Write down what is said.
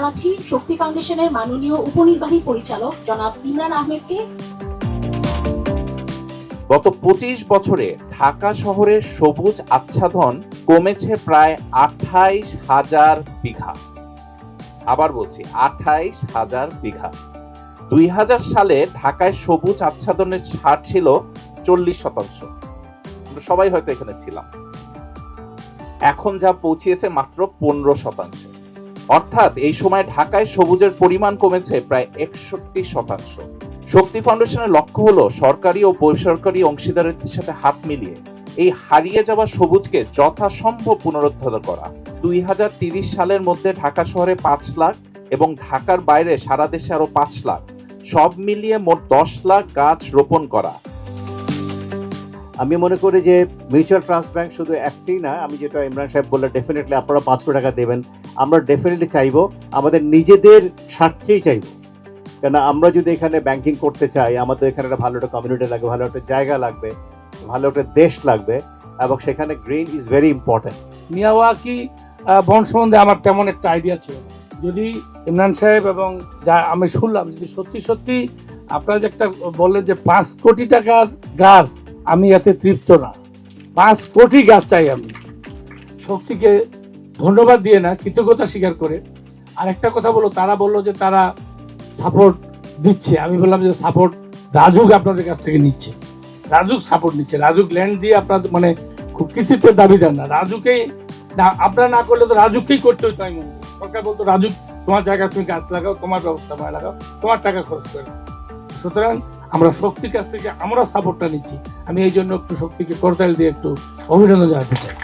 জানাচ্ছি শক্তি ফাউন্ডেশনের মাননীয় উপনির্বাহী পরিচালক জনাব ইমরান আহমেদকে। গত ২৫ বছরে ঢাকা শহরের সবুজ আচ্ছাদন কমেছে প্রায় ২৮,০০০ বিঘা। আবার বলছি ২৮,০০০ বিঘা। ২০০০ সালে ঢাকায় সবুজ আচ্ছাদনের ছাড় ছিল ৪০%। আমরা সবাই হয়তো এখানে ছিলাম। এখন যা পৌঁছিয়েছে মাত্র ১৫%। অর্থাৎ এই সময় ঢাকায় সবুজের পরিমাণ কমেছে প্রায় ৬১%। শক্তি ফাউন্ডেশনের লক্ষ্য হলো সরকারি ও বেসরকারি অংশীদারিত্বের সাথে হাত মিলিয়ে এই হারিয়ে যাওয়া সবুজকে যথাসম্ভব পুনরুদ্ধার করা। ২০৩০ সালের মধ্যে ঢাকা শহরে ৫ লাখ এবং ঢাকার বাইরে সারা দেশে আরো ৫ লাখ, সব মিলিয়ে মোট ১০ লাখ গাছ রোপণ করা। আমি মনে করি যে মিউচুয়াল ট্রাস্ট ব্যাংক শুধু একটি না, আমি যেটা ইমরান সাহেব বললে ডেফিনেটলি আপনারা ৫ কোটি টাকা দেবেন, আমরা ডেফিনেটলি চাইবো, আমাদের নিজেদের স্বার্থেই চাইবো। কেন আমরা যদি এখানে ব্যাংকিং করতে চাই, আমাদের এখানে একটা ভালো একটা কমিউনিটি লাগবে, ভালো একটা জায়গা লাগবে, ভালো একটা দেশ লাগবে, এবং সেখানে green is very important. Miyawaki bond সম্বন্ধে আমার তেমন একটা আইডিয়া ছিল না। যদি ইমরান সাহেব এবং যা আমি শুনলাম, যদি সত্যি সত্যি আপনারা যে একটা বললেন যে ৫ কোটি টাকার গাছ, আমি এতে তৃপ্ত না। ৫ কোটি গাছ চাই আমি। শক্তিকে ধন্যবাদ দিয়ে না, কৃতজ্ঞতা স্বীকার করে। আর একটা কথা বলো, তারা বললো যে তারা সাপোর্ট দিচ্ছে। আমি বললাম যে সাপোর্ট রাজুক আপনাদের কাছ থেকে নিচ্ছে, রাজুক সাপোর্ট নিচ্ছে। রাজুক ল্যান্ড দিয়ে আপনাদের মানে খুব কৃতিত্বের দাবিদার না, রাজুকেই না, আপনারা না করলে তো রাজুককেই করতে হইতো। আমি মনে করি সরকার বলতো রাজুক তোমার জায়গায় তুমি গাছ লাগাও, তোমার ব্যবস্থাপনায় লাগাও, তোমার টাকা খরচ করে। সুতরাং আমরা শক্তির কাছ থেকে আমরা সাপোর্টটা নিচ্ছি। আমি এই জন্য একটু শক্তিকে করতাল দিয়ে একটু অভিনন্দন জানাতে চাই।